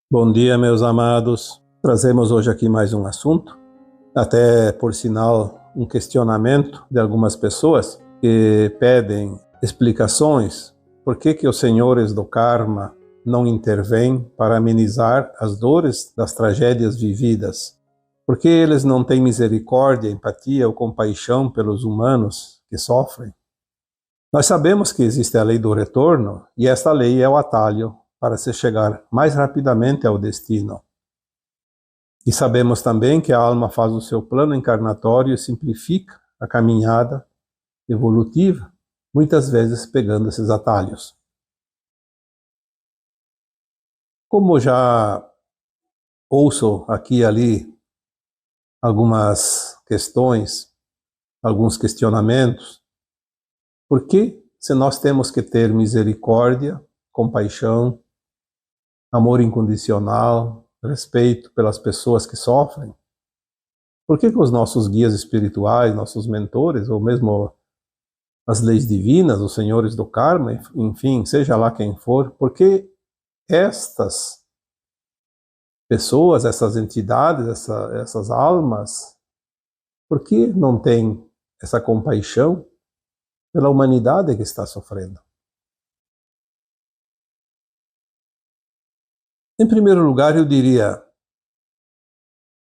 Bom dia, meus amados. Trazemos hoje aqui mais um assunto, até por sinal um questionamento de algumas pessoas que pedem explicações por que os senhores do karma não intervêm para amenizar as dores das tragédias vividas. Por que eles não têm misericórdia, empatia ou compaixão pelos humanos que sofrem? Nós sabemos que existe a lei do retorno e esta lei é o atalho para se chegar mais rapidamente ao destino. E sabemos também que a alma faz o seu plano encarnatório e simplifica a caminhada evolutiva, muitas vezes pegando esses atalhos. Como já ouço aqui e ali algumas questões, alguns questionamentos, por que, se nós temos que ter misericórdia, compaixão, amor incondicional, respeito pelas pessoas que sofrem, por que os nossos guias espirituais, nossos mentores, ou mesmo as leis divinas, os senhores do karma, enfim, seja lá quem for, por que estas pessoas, essas entidades, essas almas, por que não têm essa compaixão pela humanidade que está sofrendo? Em primeiro lugar, eu diria,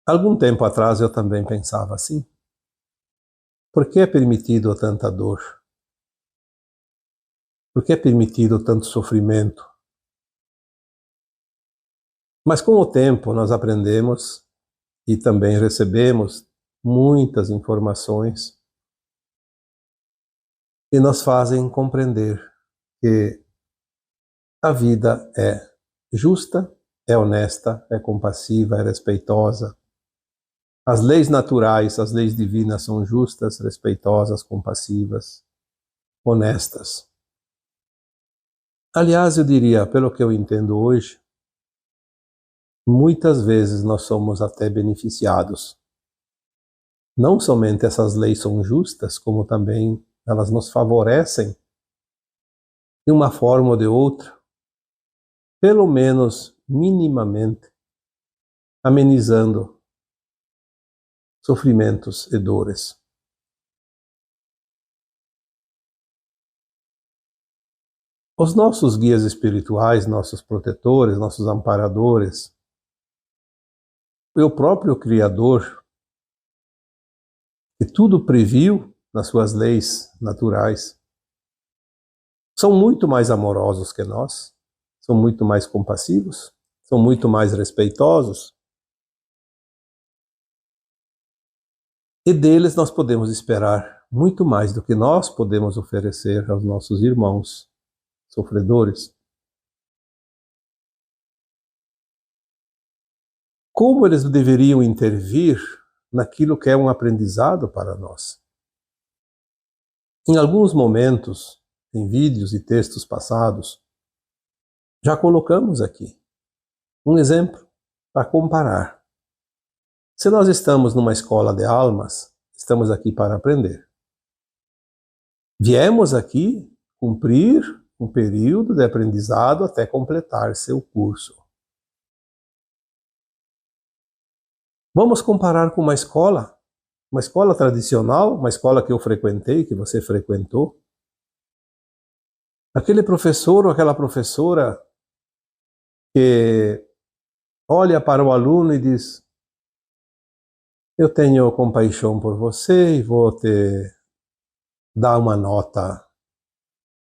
algum tempo atrás eu também pensava assim. Por que é permitido tanta dor? Por que é permitido tanto sofrimento? Mas com o tempo nós aprendemos e também recebemos muitas informações que nos fazem compreender que a vida é justa, é honesta, é compassiva, é respeitosa. As leis naturais, as leis divinas são justas, respeitosas, compassivas, honestas. Aliás, eu diria, pelo que eu entendo hoje, muitas vezes nós somos até beneficiados. Não somente essas leis são justas, como também elas nos favorecem de uma forma ou de outra, pelo menos minimamente, amenizando sofrimentos e dores. Os nossos guias espirituais, nossos protetores, nossos amparadores, o próprio Criador, que tudo previu nas suas leis naturais, são muito mais amorosos que nós, são muito mais compassivos, são muito mais respeitosos. E deles nós podemos esperar muito mais do que nós podemos oferecer aos nossos irmãos sofredores. Como eles deveriam intervir naquilo que é um aprendizado para nós? Em alguns momentos, em vídeos e textos passados, já colocamos aqui um exemplo para comparar. Se nós estamos numa escola de almas, estamos aqui para aprender. Viemos aqui cumprir um período de aprendizado até completar seu curso. Vamos comparar com uma escola tradicional, uma escola que eu frequentei, que você frequentou. Aquele professor ou aquela professora que olha para o aluno e diz: eu tenho compaixão por você e vou te dar uma nota,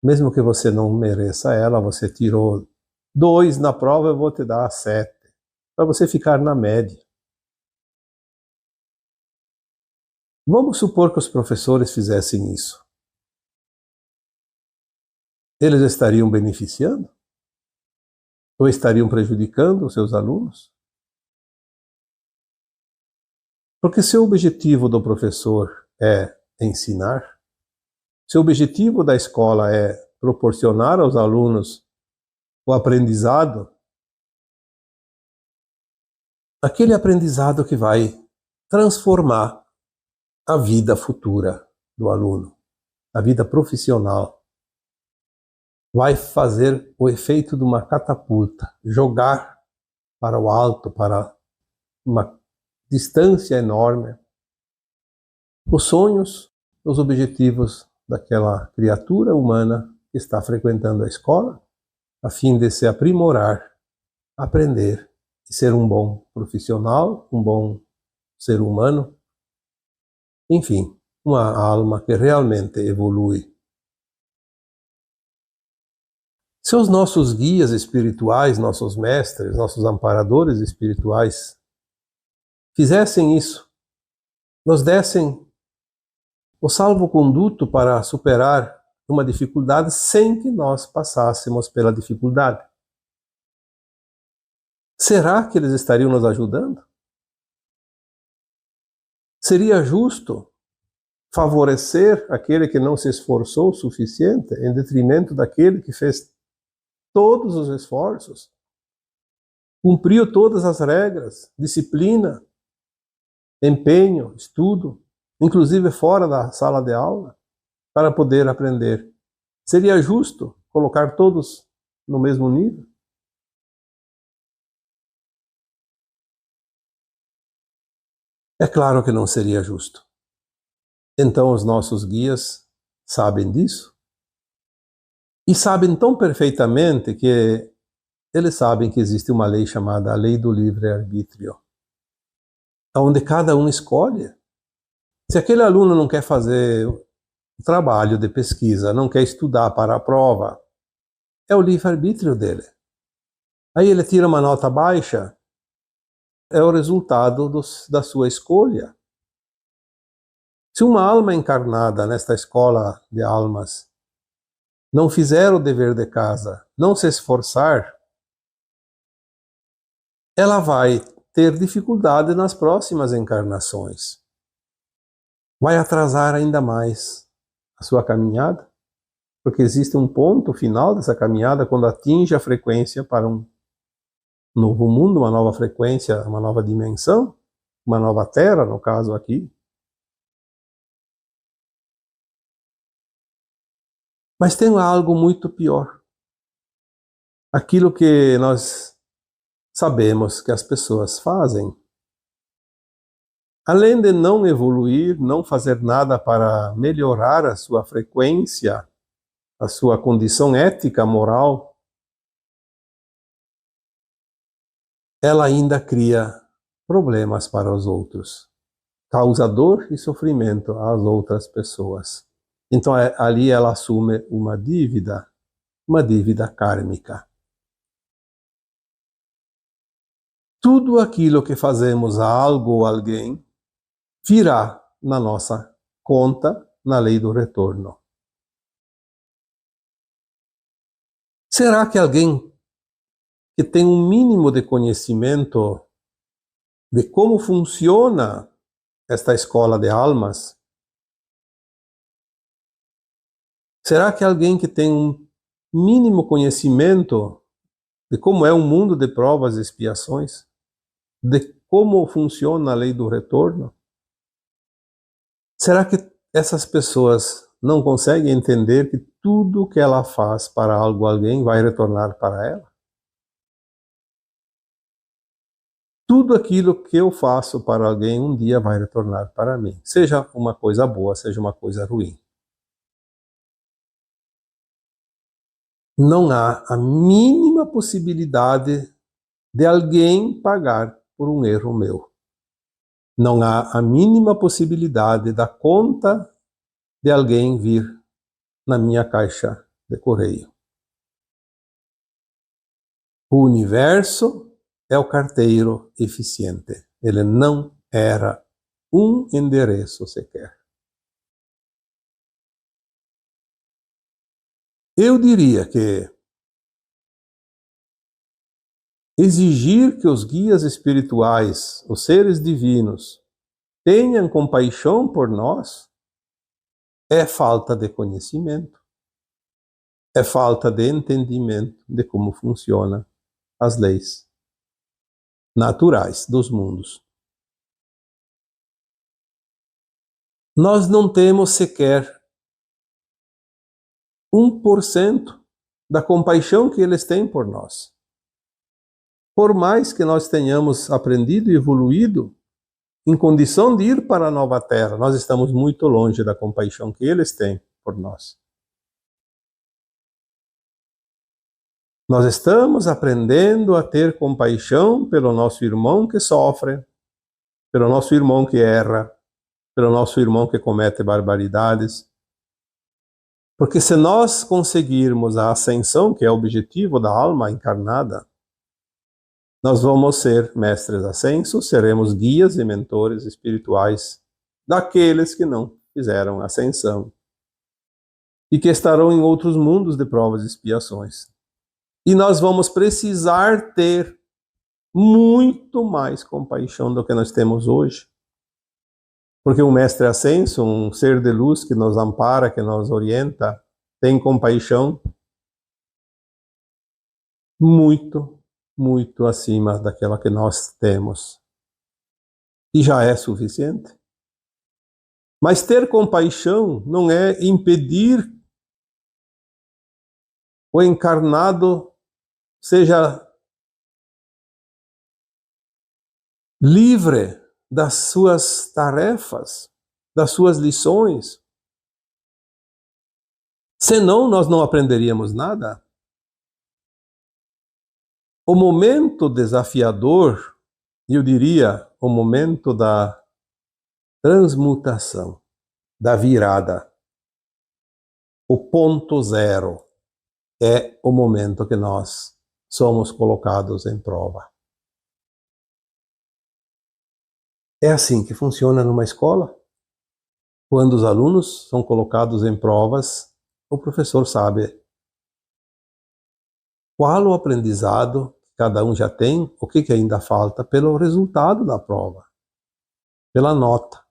mesmo que você não mereça ela, você tirou 2 na prova, eu vou te dar 7, para você ficar na média. Vamos supor que os professores fizessem isso. Eles estariam beneficiando? Ou estariam prejudicando os seus alunos? Porque se o objetivo do professor é ensinar, se o objetivo da escola é proporcionar aos alunos o aprendizado, aquele aprendizado que vai transformar a vida futura do aluno, a vida profissional, vai fazer o efeito de uma catapulta, jogar para o alto, para uma distância enorme. Os sonhos, os objetivos daquela criatura humana que está frequentando a escola, a fim de se aprimorar, aprender e ser um bom profissional, um bom ser humano, enfim, uma alma que realmente evolui. Se os nossos guias espirituais, nossos mestres, nossos amparadores espirituais fizessem isso, nos dessem o salvo-conduto para superar uma dificuldade sem que nós passássemos pela dificuldade, será que eles estariam nos ajudando? Seria justo favorecer aquele que não se esforçou o suficiente em detrimento daquele que fez todos os esforços, cumpriu todas as regras, disciplina, empenho, estudo, inclusive fora da sala de aula, para poder aprender? Seria justo colocar todos no mesmo nível? É claro que não seria justo. Então os nossos guias sabem disso e sabem tão perfeitamente que eles sabem que existe uma lei chamada a lei do livre-arbítrio, onde cada um escolhe. Se aquele aluno não quer fazer o trabalho de pesquisa, não quer estudar para a prova, é o livre-arbítrio dele. Aí ele tira uma nota baixa, é o resultado da sua escolha. Se uma alma encarnada nesta escola de almas não fizer o dever de casa, não se esforçar, ela vai ter dificuldade nas próximas encarnações. Vai atrasar ainda mais a sua caminhada, porque existe um ponto final dessa caminhada quando atinge a frequência para um novo mundo, uma nova frequência, uma nova dimensão, uma nova terra, no caso aqui. Mas tem algo muito pior. Aquilo que nós sabemos que as pessoas fazem, além de não evoluir, não fazer nada para melhorar a sua frequência, a sua condição ética, moral, ela ainda cria problemas para os outros, causa dor e sofrimento às outras pessoas. Então ali ela assume uma dívida kármica. Tudo aquilo que fazemos a algo ou alguém virá na nossa conta na lei do retorno. Será que alguém que tem um mínimo de conhecimento de como funciona esta escola de almas, será que alguém que tem um mínimo conhecimento de como é o mundo de provas e expiações, de como funciona a lei do retorno, será que essas pessoas não conseguem entender que tudo que ela faz para algo ou alguém vai retornar para ela? Tudo aquilo que eu faço para alguém um dia vai retornar para mim, seja uma coisa boa, seja uma coisa ruim. Não há a mínima possibilidade de alguém pagar por um erro meu. Não há a mínima possibilidade da conta de alguém vir na minha caixa de correio. O universo é o carteiro eficiente. Ele não era um endereço sequer. Eu diria que exigir que os guias espirituais, os seres divinos, tenham compaixão por nós é falta de conhecimento, é falta de entendimento de como funcionam as leis naturais dos mundos. Nós não temos sequer 1% da compaixão que eles têm por nós. por mais que nós tenhamos aprendido e evoluído, em condição de ir para a nova terra, nós estamos muito longe da compaixão que eles têm por nós. Nós estamos aprendendo a ter compaixão pelo nosso irmão que sofre, pelo nosso irmão que erra, pelo nosso irmão que comete barbaridades. Porque se nós conseguirmos a ascensão, que é o objetivo da alma encarnada, nós vamos ser mestres ascensos, seremos guias e mentores espirituais daqueles que não fizeram ascensão e que estarão em outros mundos de provas e expiações. E nós vamos precisar ter muito mais compaixão do que nós temos hoje. Porque um mestre ascenso, um ser de luz que nos ampara, que nos orienta, tem compaixão muito, muito acima daquela que nós temos. E já é suficiente. Mas ter compaixão não é impedir o encarnado seja livre das suas tarefas, das suas lições. Senão nós não aprenderíamos nada. O momento desafiador, eu diria, o momento da transmutação, da virada, o ponto zero, é o momento que nós somos colocados em prova. É assim que funciona numa escola. Quando os alunos são colocados em provas, o professor sabe qual o aprendizado que cada um já tem, o que ainda falta pelo resultado da prova, pela nota.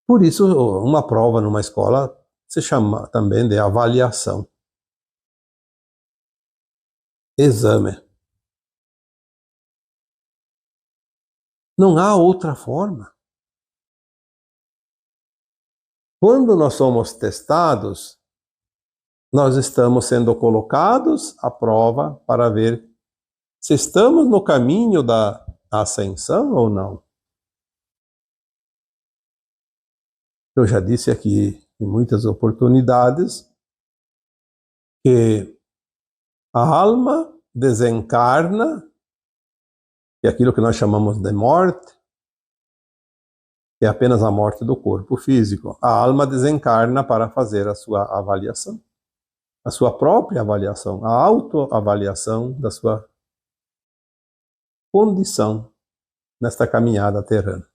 Por isso, uma prova numa escola se chama também de avaliação. Exame. Não há outra forma. Quando nós somos testados, nós estamos sendo colocados à prova para ver se estamos no caminho da ascensão ou não. Eu já disse aqui em muitas oportunidades que a alma desencarna, e aquilo que nós chamamos de morte é apenas a morte do corpo físico. A alma desencarna para fazer a sua avaliação, a sua própria avaliação, a autoavaliação da sua condição nesta caminhada terrena.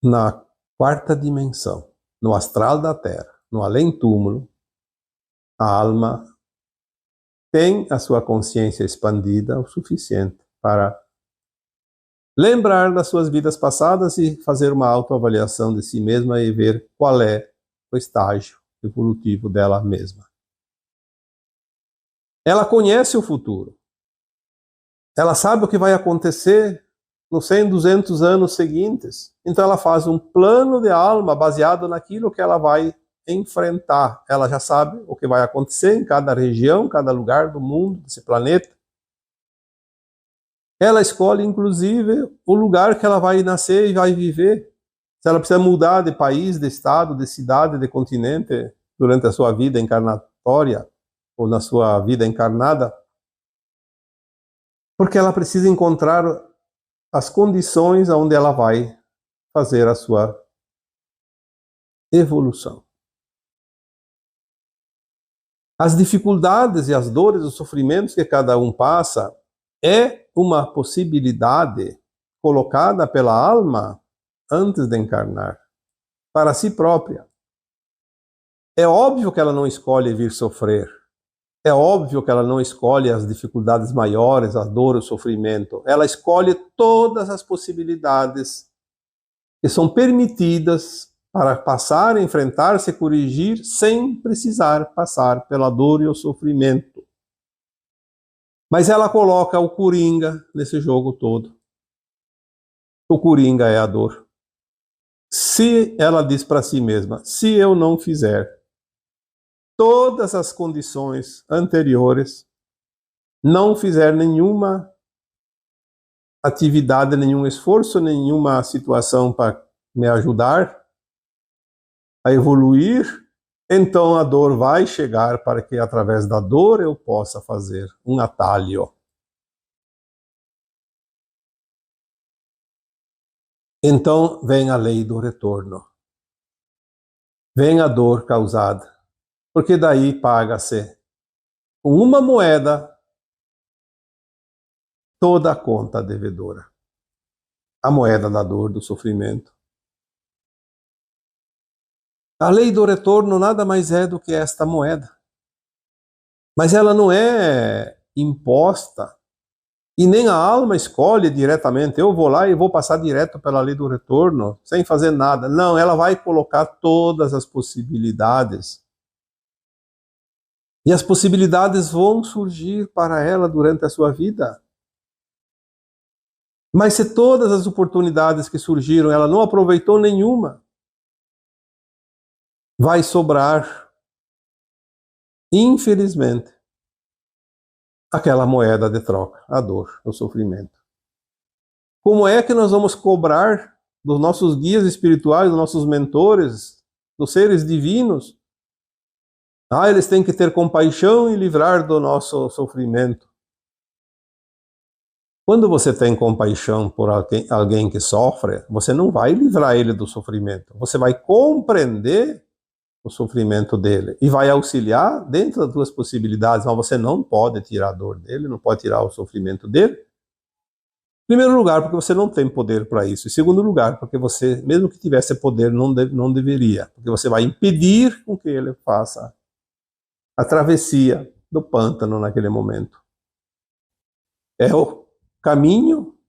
Na quarta dimensão, no astral da Terra, no além-túmulo, a alma tem a sua consciência expandida o suficiente para lembrar das suas vidas passadas e fazer uma autoavaliação de si mesma e ver qual é o estágio evolutivo dela mesma. Ela conhece o futuro. Ela sabe o que vai acontecer nos 100, 200 anos seguintes. Então ela faz um plano de alma baseado naquilo que ela vai enfrentar. Ela já sabe o que vai acontecer em cada região, cada lugar do mundo, desse planeta. Ela escolhe, inclusive, o lugar que ela vai nascer e vai viver. Se ela precisa mudar de país, de estado, de cidade, de continente durante a sua vida encarnatória ou na sua vida encarnada. Porque ela precisa encontrar as condições onde ela vai fazer a sua evolução. As dificuldades e as dores, os sofrimentos que cada um passa é uma possibilidade colocada pela alma antes de encarnar, para si própria. É óbvio que ela não escolhe vir sofrer. É óbvio que ela não escolhe as dificuldades maiores, a dor, o sofrimento. Ela escolhe todas as possibilidades que são permitidas para passar, enfrentar-se, corrigir, sem precisar passar pela dor e o sofrimento. Mas ela coloca o coringa nesse jogo todo. O coringa é a dor. Se ela diz para si mesma, se eu não fizer, todas as condições anteriores, não fizer nenhuma atividade, nenhum esforço, nenhuma situação para me ajudar a evoluir, então a dor vai chegar para que através da dor eu possa fazer um atalho. Então vem a lei do retorno. Vem a dor causada, porque daí paga-se com uma moeda toda a conta devedora. A moeda da dor, do sofrimento. A lei do retorno nada mais é do que esta moeda. Mas ela não é imposta e nem a alma escolhe diretamente. Eu vou lá e vou passar direto pela lei do retorno, sem fazer nada. Não, ela vai colocar todas as possibilidades. E as possibilidades vão surgir para ela durante a sua vida. Mas se todas as oportunidades que surgiram, ela não aproveitou nenhuma, vai sobrar, infelizmente, aquela moeda de troca, a dor, o sofrimento. Como é que nós vamos cobrar dos nossos guias espirituais, dos nossos mentores, dos seres divinos? Eles têm que ter compaixão e livrar do nosso sofrimento. Quando você tem compaixão por alguém que sofre, você não vai livrar ele do sofrimento. Você vai compreender o sofrimento dele e vai auxiliar dentro das suas possibilidades, mas você não pode tirar a dor dele, não pode tirar o sofrimento dele. Em primeiro lugar, porque você não tem poder para isso. Em segundo lugar, porque você, mesmo que tivesse poder, não deveria, porque você vai impedir com que ele faça a travessia do pântano naquele momento. É o caminho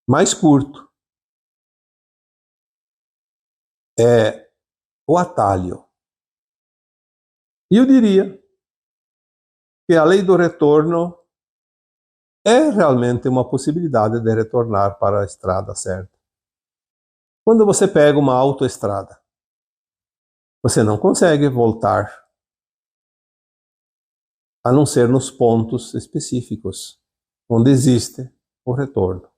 mais curto. É o atalho. E eu diria que a lei do retorno é realmente uma possibilidade de retornar para a estrada certa. Quando você pega uma autoestrada, você não consegue voltar, a não ser nos pontos específicos, onde existe o retorno.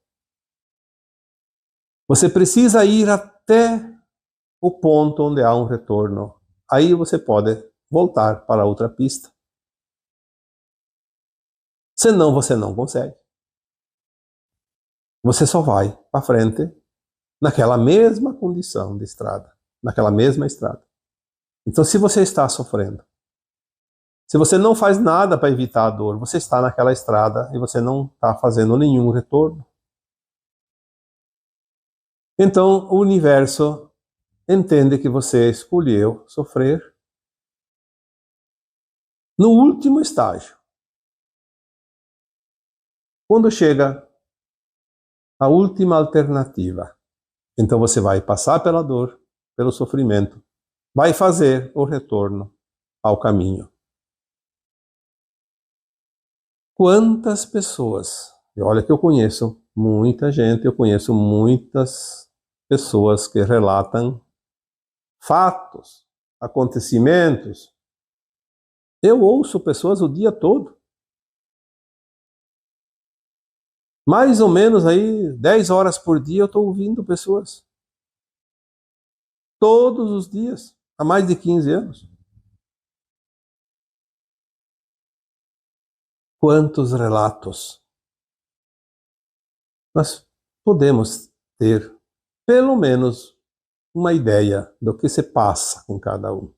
Você precisa ir até o ponto onde há um retorno. Aí você pode voltar para outra pista. Senão você não consegue. Você só vai para frente naquela mesma condição de estrada, naquela mesma estrada. Então, se você está sofrendo, se você não faz nada para evitar a dor, você está naquela estrada e você não está fazendo nenhum retorno. Então, o universo entende que você escolheu sofrer no último estágio. Quando chega a última alternativa, então você vai passar pela dor, pelo sofrimento, vai fazer o retorno ao caminho. Quantas pessoas, e olha que eu conheço muita gente, eu conheço muitas pessoas que relatam fatos, acontecimentos. Eu ouço pessoas o dia todo. Mais ou menos aí 10 horas por dia eu estou ouvindo pessoas. Todos os dias, há mais de 15 anos. Quantos relatos nós podemos ter, pelo menos, uma ideia do que se passa com cada um.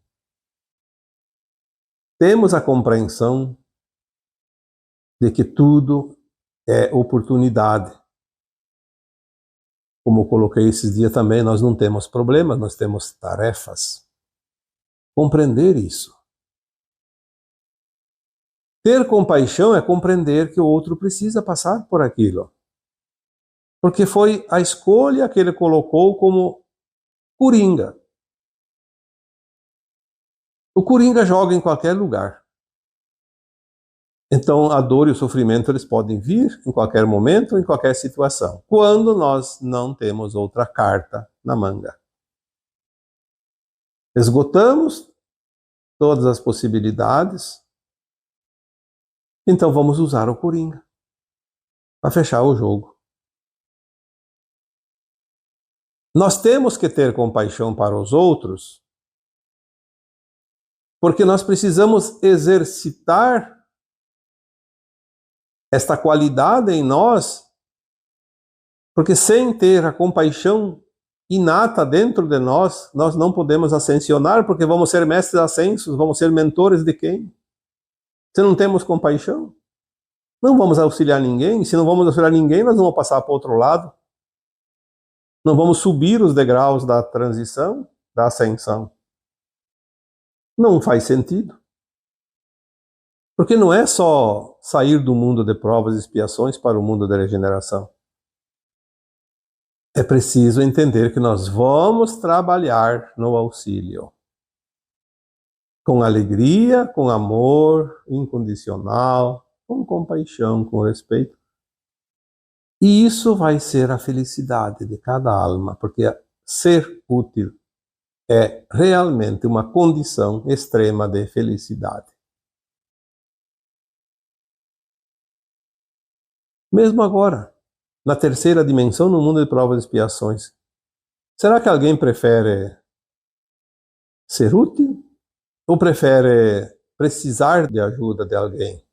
Temos a compreensão de que tudo é oportunidade. Como eu coloquei esses dias também, nós não temos problemas, nós temos tarefas. Compreender isso. Ter compaixão é compreender que o outro precisa passar por aquilo. Porque foi a escolha que ele colocou como coringa. O coringa joga em qualquer lugar. Então a dor e o sofrimento eles podem vir em qualquer momento, em qualquer situação. Quando nós não temos outra carta na manga. Esgotamos todas as possibilidades, então vamos usar o Coringa para fechar o jogo. Nós temos que ter compaixão para os outros, porque nós precisamos exercitar esta qualidade em nós, porque sem ter a compaixão inata dentro de nós, nós não podemos ascensionar, porque vamos ser mestres ascensos, vamos ser mentores de quem? Se não temos compaixão, não vamos auxiliar ninguém. Se não vamos auxiliar ninguém, nós vamos passar para o outro lado. Não vamos subir os degraus da transição, da ascensão. Não faz sentido. Porque não é só sair do mundo de provas e expiações para o mundo da regeneração. É preciso entender que nós vamos trabalhar no auxílio. Com alegria, com amor incondicional, com compaixão, com respeito. E isso vai ser a felicidade de cada alma, porque ser útil é realmente uma condição extrema de felicidade. Mesmo agora, na terceira dimensão, no mundo de provas e expiações, será que alguém prefere ser útil ou prefere precisar de ajuda de alguém?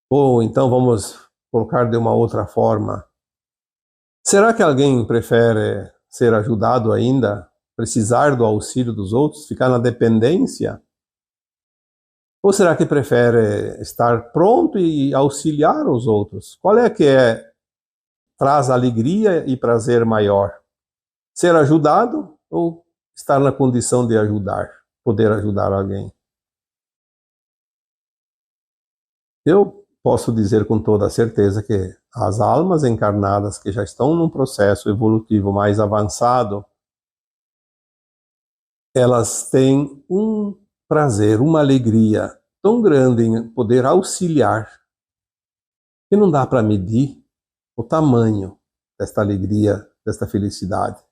Ou então vamos colocar de uma outra forma. Será que alguém prefere ser ajudado ainda, precisar do auxílio dos outros, ficar na dependência? Ou será que prefere estar pronto e auxiliar os outros? Qual é que traz alegria e prazer maior? Ser ajudado ou estar na condição de ajudar, poder ajudar alguém? Eu posso dizer com toda certeza que as almas encarnadas que já estão num processo evolutivo mais avançado, elas têm um prazer, uma alegria tão grande em poder auxiliar, que não dá para medir o tamanho desta alegria, desta felicidade.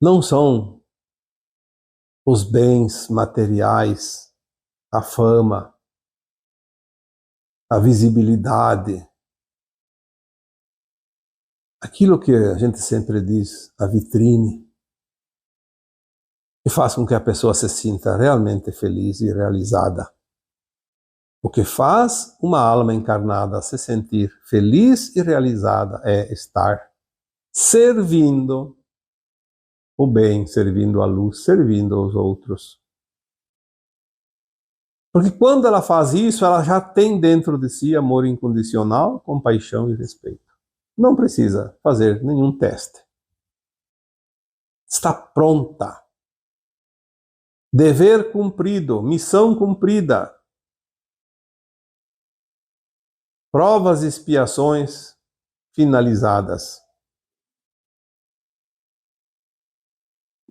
Não são os bens materiais, a fama, a visibilidade, aquilo que a gente sempre diz, a vitrine, que faz com que a pessoa se sinta realmente feliz e realizada. O que faz uma alma encarnada se sentir feliz e realizada é estar servindo o bem, servindo a luz, servindo aos outros. Porque quando ela faz isso, ela já tem dentro de si amor incondicional, compaixão e respeito. Não precisa fazer nenhum teste. Está pronta. Dever cumprido, missão cumprida. Provas e expiações finalizadas.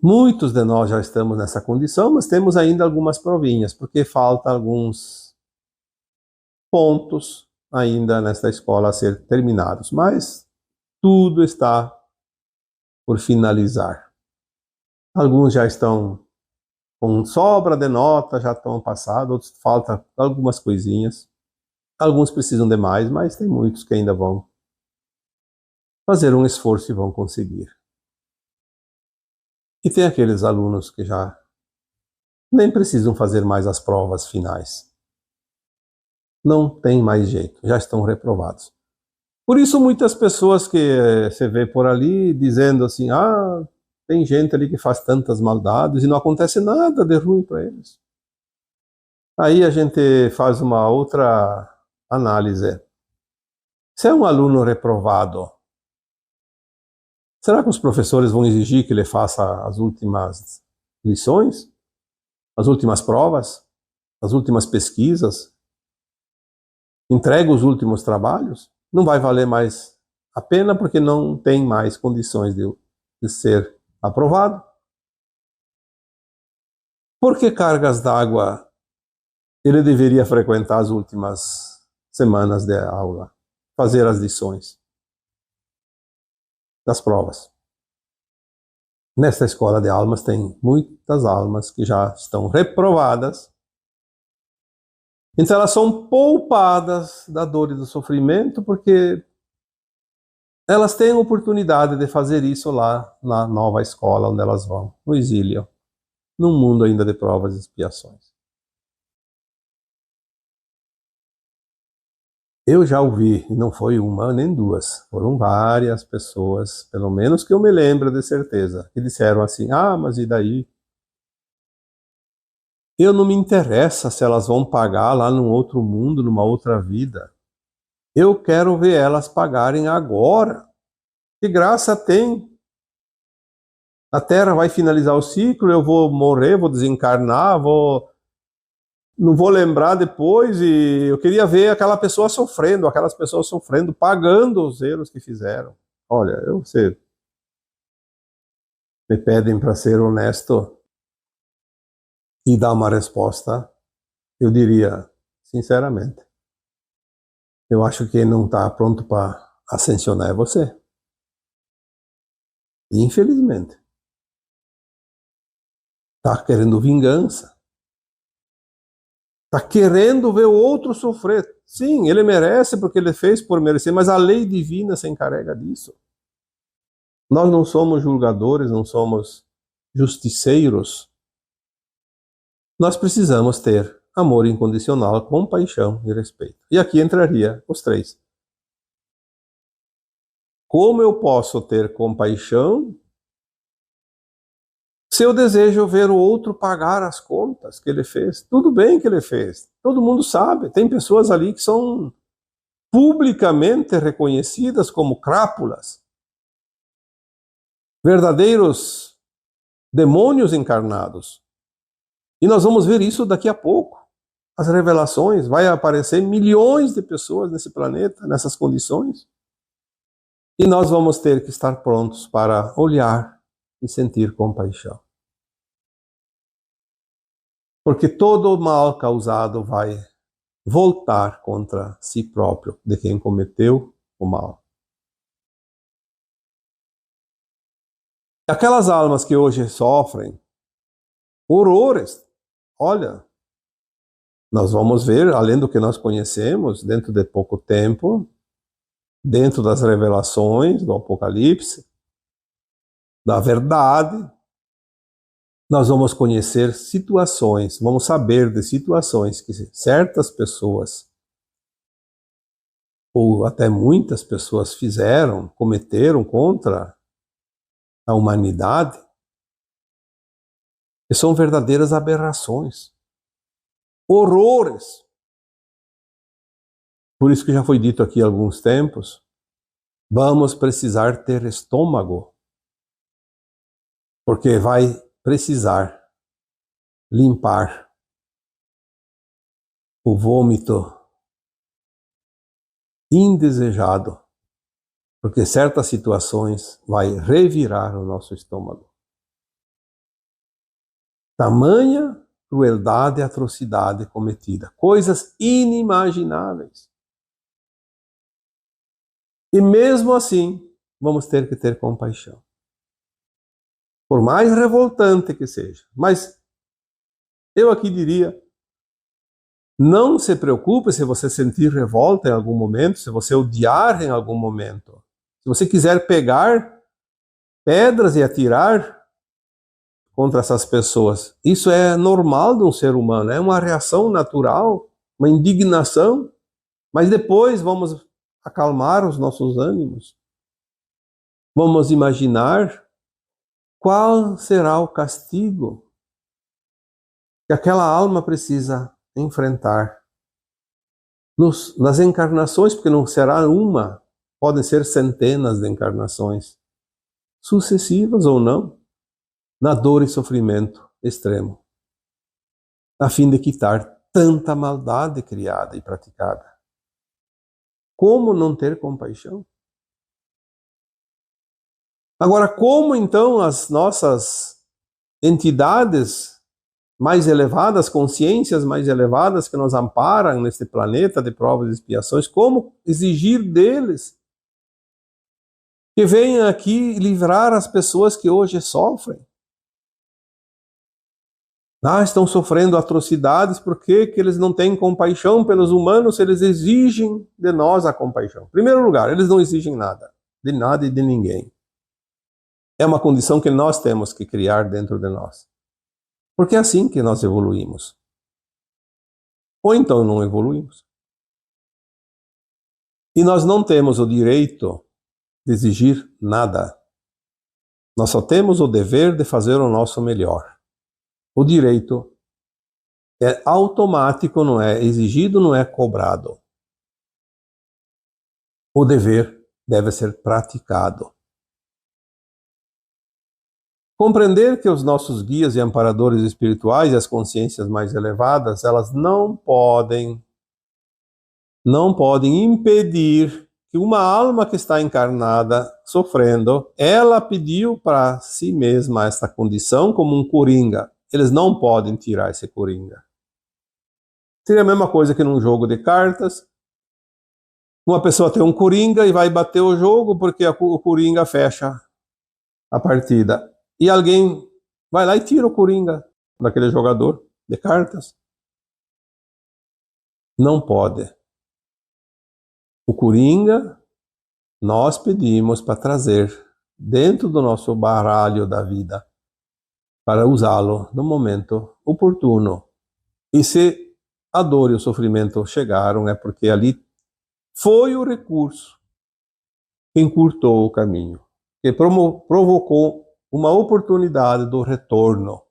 Muitos de nós já estamos nessa condição, mas temos ainda algumas provinhas, porque falta alguns pontos ainda nesta escola a ser terminados. Mas tudo está por finalizar. Alguns já estão com sobra de nota, já estão passados, outros faltam algumas coisinhas. Alguns precisam de mais, mas tem muitos que ainda vão fazer um esforço e vão conseguir. E tem aqueles alunos que já nem precisam fazer mais as provas finais. Não tem mais jeito, já estão reprovados. Por isso muitas pessoas que você vê por ali dizendo assim, tem gente ali que faz tantas maldades e não acontece nada de ruim para eles. Aí a gente faz uma outra análise. Se é um aluno reprovado, será que os professores vão exigir que ele faça as últimas lições? As últimas provas? As últimas pesquisas? Entrega os últimos trabalhos? Não vai valer mais a pena porque não tem mais condições de ser aprovado. Por que cargas d'água ele deveria frequentar as últimas semanas de aula? Fazer as lições das provas. Nesta escola de almas tem muitas almas que já estão reprovadas. Então elas são poupadas da dor e do sofrimento porque elas têm a oportunidade de fazer isso lá na nova escola onde elas vão, no exílio, num mundo ainda de provas e expiações. Eu já ouvi, e não foi uma nem duas, foram várias pessoas, pelo menos que eu me lembro de certeza, que disseram assim, mas e daí? Eu não me interessa se elas vão pagar lá num outro mundo, numa outra vida. Eu quero ver elas pagarem agora. Que graça tem? A Terra vai finalizar o ciclo, eu vou morrer, vou desencarnar, não vou lembrar depois, e eu queria ver aquelas pessoas sofrendo, pagando os erros que fizeram. Olha, você me pedem para ser honesto e dar uma resposta, eu diria, sinceramente, eu acho que quem não está pronto para ascensionar é você. Infelizmente. Está querendo vingança. Está querendo ver o outro sofrer. Sim, ele merece porque ele fez por merecer, mas a lei divina se encarrega disso. Nós não somos julgadores, não somos justiceiros. Nós precisamos ter amor incondicional, compaixão e respeito. E aqui entraria os três. Como eu posso ter compaixão se eu desejo ver o outro pagar as contas que ele fez? Tudo bem que ele fez, todo mundo sabe. Tem pessoas ali que são publicamente reconhecidas como crápulas, verdadeiros demônios encarnados. E nós vamos ver isso daqui a pouco. As revelações, vai aparecer milhões de pessoas nesse planeta, nessas condições. E nós vamos ter que estar prontos para olhar e sentir compaixão. Porque todo o mal causado vai voltar contra si próprio, de quem cometeu o mal. Aquelas almas que hoje sofrem horrores, olha, nós vamos ver, além do que nós conhecemos, dentro de pouco tempo, dentro das revelações do Apocalipse, da verdade, nós vamos conhecer situações, vamos saber de situações que certas pessoas, ou até muitas pessoas cometeram contra a humanidade, que são verdadeiras aberrações, horrores. Por isso que já foi dito aqui há alguns tempos, vamos precisar ter estômago, porque vai precisar limpar o vômito indesejado, porque certas situações vai revirar o nosso estômago. Tamanha crueldade e atrocidade cometida, coisas inimagináveis. E mesmo assim, vamos ter que ter compaixão. Por mais revoltante que seja. Mas eu aqui diria, não se preocupe se você sentir revolta em algum momento, se você odiar em algum momento. Se você quiser pegar pedras e atirar contra essas pessoas, isso é normal de um ser humano, é uma reação natural, uma indignação, mas depois vamos acalmar os nossos ânimos. Vamos imaginar qual será o castigo que aquela alma precisa enfrentar nas encarnações, porque não será uma, podem ser centenas de encarnações, sucessivas ou não, na dor e sofrimento extremo, a fim de quitar tanta maldade criada e praticada. Como não ter compaixão? Agora, como então as nossas entidades mais elevadas, consciências mais elevadas que nos amparam neste planeta de provas e expiações, como exigir deles que venha aqui livrar as pessoas que hoje sofrem. Estão sofrendo atrocidades, por que eles não têm compaixão pelos humanos? Eles exigem de nós a compaixão. Em primeiro lugar, eles não exigem nada e de ninguém. É uma condição que nós temos que criar dentro de nós. Porque é assim que nós evoluímos. Ou então não evoluímos. E nós não temos o direito de exigir nada. Nós só temos o dever de fazer o nosso melhor. O direito é automático, não é exigido, não é cobrado. O dever deve ser praticado. Compreender que os nossos guias e amparadores espirituais e as consciências mais elevadas, elas não podem impedir que uma alma que está encarnada, sofrendo, ela pediu para si mesma esta condição como um coringa. Eles não podem tirar esse coringa. Seria a mesma coisa que num jogo de cartas, uma pessoa tem um coringa e vai bater o jogo porque o coringa fecha a partida. E alguém vai lá e tira o coringa daquele jogador de cartas. Não pode. O coringa nós pedimos para trazer dentro do nosso baralho da vida, para usá-lo no momento oportuno. E se a dor e o sofrimento chegaram, é porque ali foi o recurso que encurtou o caminho, que provocou uma oportunidade do retorno.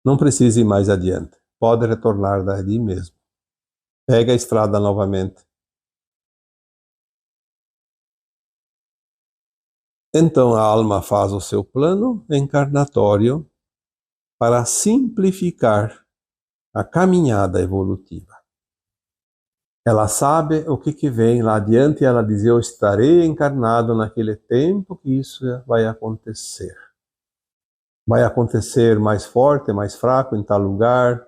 Não precisa ir mais adiante, pode retornar dali mesmo. Pega a estrada novamente. Então a alma faz o seu plano encarnatório para simplificar a caminhada evolutiva. Ela sabe o que vem lá adiante e ela diz: eu estarei encarnado naquele tempo que isso vai acontecer. Vai acontecer mais forte, mais fraco, em tal lugar,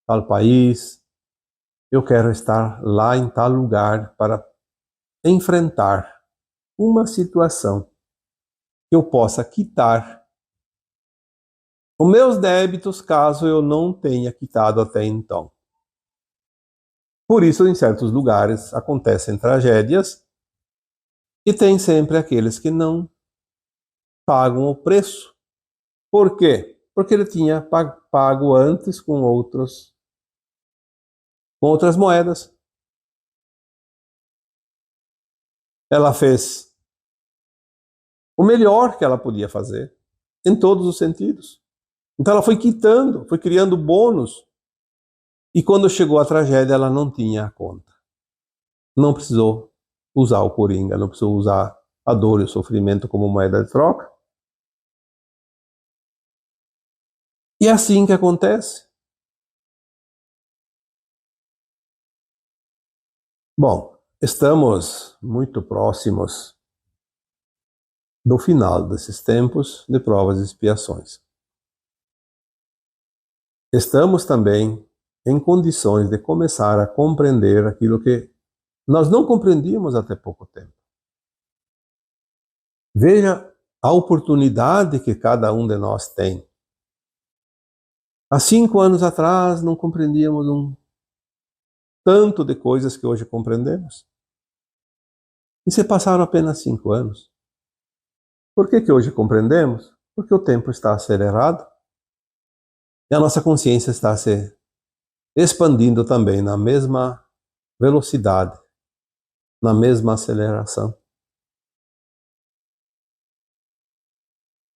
tal país. Eu quero estar lá em tal lugar para enfrentar uma situação que eu possa quitar os meus débitos caso eu não tenha quitado até então. Por isso, em certos lugares acontecem tragédias e tem sempre aqueles que não pagam o preço. Por quê? Porque ele tinha pago antes com outras moedas. Ela fez o melhor que ela podia fazer, em todos os sentidos. Então ela foi quitando, foi criando bônus. E quando chegou a tragédia, ela não tinha a conta. Não precisou usar o coringa, não precisou usar a dor e o sofrimento como moeda de troca. E é assim que acontece. Bom, estamos muito próximos do final desses tempos de provas e expiações. Estamos também em condições de começar a compreender aquilo que nós não compreendíamos até pouco tempo. Veja a oportunidade que cada um de nós tem. Há 5 anos atrás não compreendíamos um tanto de coisas que hoje compreendemos. E se passaram apenas 5 anos. Por que hoje compreendemos? Porque o tempo está acelerado e a nossa consciência está se expandindo também na mesma velocidade, na mesma aceleração.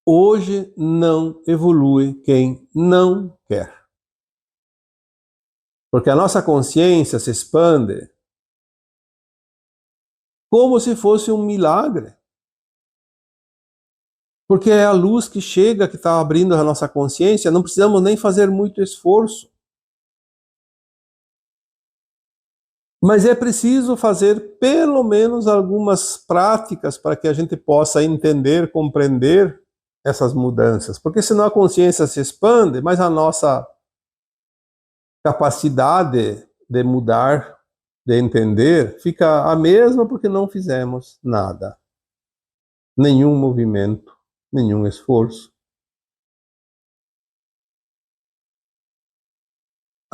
Hoje não evolui quem não quer. Porque a nossa consciência se expande como se fosse um milagre. Porque é a luz que chega, que está abrindo a nossa consciência, não precisamos nem fazer muito esforço. Mas é preciso fazer pelo menos algumas práticas para que a gente possa entender, compreender essas mudanças. Porque senão a consciência se expande, mas a nossa capacidade de mudar, de entender, fica a mesma porque não fizemos nada. nenhum movimento, nenhum esforço.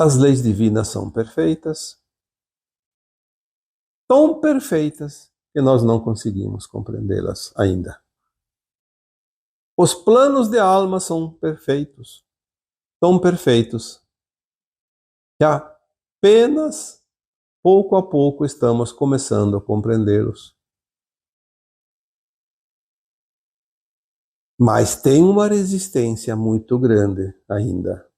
As leis divinas são perfeitas, tão perfeitas que nós não conseguimos compreendê-las ainda. Os planos de alma são perfeitos, tão perfeitos, que apenas pouco a pouco estamos começando a compreendê-los. Mas tem uma resistência muito grande ainda,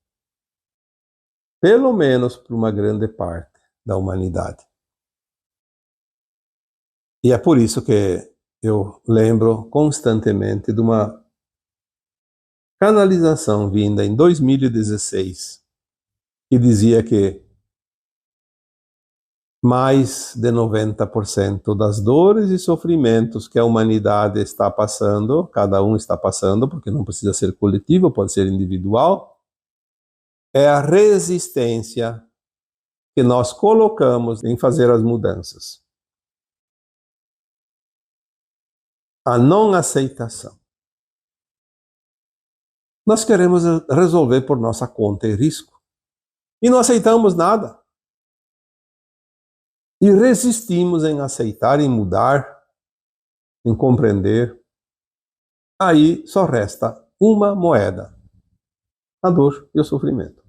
pelo menos para uma grande parte da humanidade. E é por isso que eu lembro constantemente de uma canalização vinda em 2016, que dizia que mais de 90% das dores e sofrimentos que a humanidade está passando, cada um está passando, porque não precisa ser coletivo, pode ser individual, é a resistência que nós colocamos em fazer as mudanças. A não aceitação. Nós queremos resolver por nossa conta e risco. E não aceitamos nada. E resistimos em aceitar, em mudar, em compreender. Aí só resta uma moeda: a dor e o sofrimento.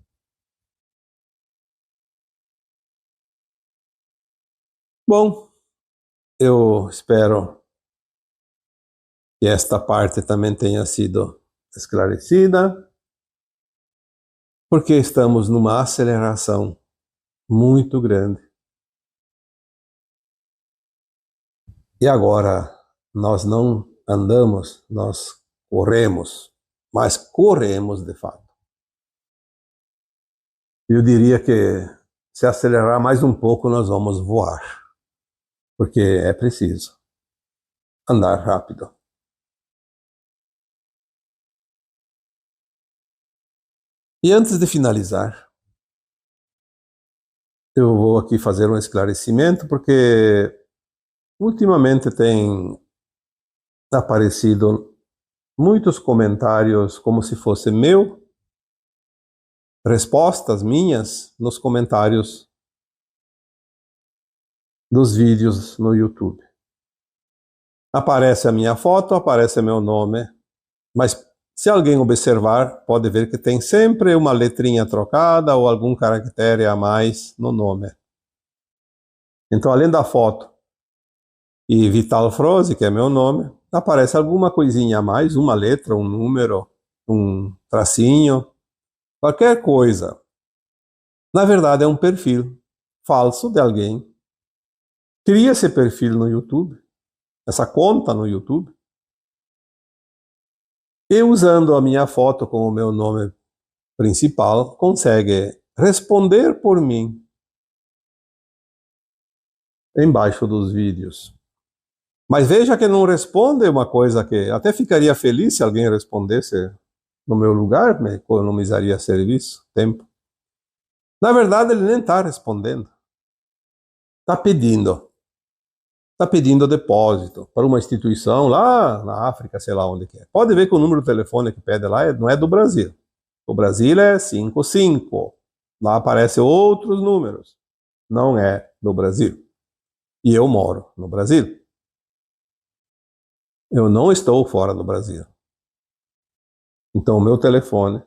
Bom, eu espero que esta parte também tenha sido esclarecida, porque estamos numa aceleração muito grande. E agora nós não andamos, nós corremos, mas corremos de fato. Eu diria que se acelerar mais um pouco nós vamos voar, porque é preciso andar rápido. E antes de finalizar, eu vou aqui fazer um esclarecimento, porque ultimamente tem aparecido muitos comentários como se fosse meu, respostas minhas nos comentários dos vídeos no YouTube. Aparece a minha foto, aparece meu nome, mas se alguém observar, pode ver que tem sempre uma letrinha trocada ou algum caractere a mais no nome. Então, além da foto e Vital Froze, que é meu nome, aparece alguma coisinha a mais, uma letra, um número, um tracinho, qualquer coisa. Na verdade, é um perfil falso de alguém. Cria esse perfil no YouTube, essa conta no YouTube, e usando a minha foto com o meu nome principal, consegue responder por mim embaixo dos vídeos. Mas veja que não responde uma coisa que até ficaria feliz se alguém respondesse no meu lugar, me economizaria serviço, tempo. Na verdade, ele nem está respondendo. Está pedindo. Está pedindo depósito para uma instituição lá na África, sei lá onde que é. Pode ver que o número de telefone que pede lá não é do Brasil. O Brasil é 55. Lá aparecem outros números. Não é do Brasil. E eu moro no Brasil. Eu não estou fora do Brasil. Então, o meu telefone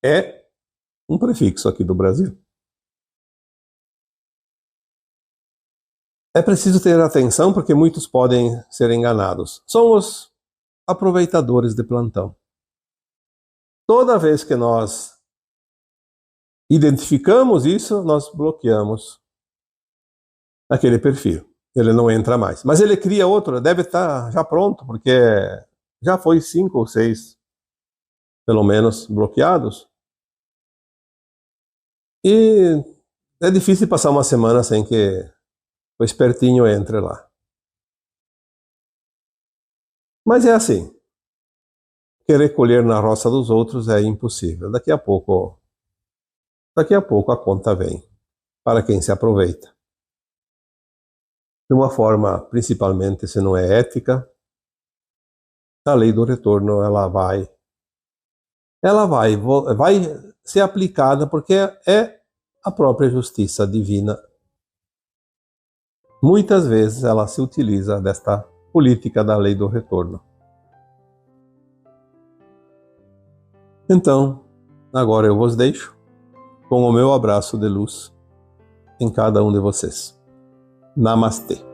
é um prefixo aqui do Brasil. É preciso ter atenção porque muitos podem ser enganados. São os aproveitadores de plantão. Toda vez que nós identificamos isso, nós bloqueamos aquele perfil. Ele não entra mais. Mas ele cria outro, deve estar já pronto, porque já foi 5 ou 6, pelo menos, bloqueados. E é difícil passar uma semana sem que o espertinho entre lá. Mas é assim. Querer colher na roça dos outros é impossível. Daqui a pouco a conta vem para quem se aproveita. De uma forma, principalmente, se não é ética, a lei do retorno vai ser aplicada porque é a própria justiça divina. Muitas vezes ela se utiliza desta política da lei do retorno. Então, agora eu vos deixo com o meu abraço de luz em cada um de vocês. Namastê.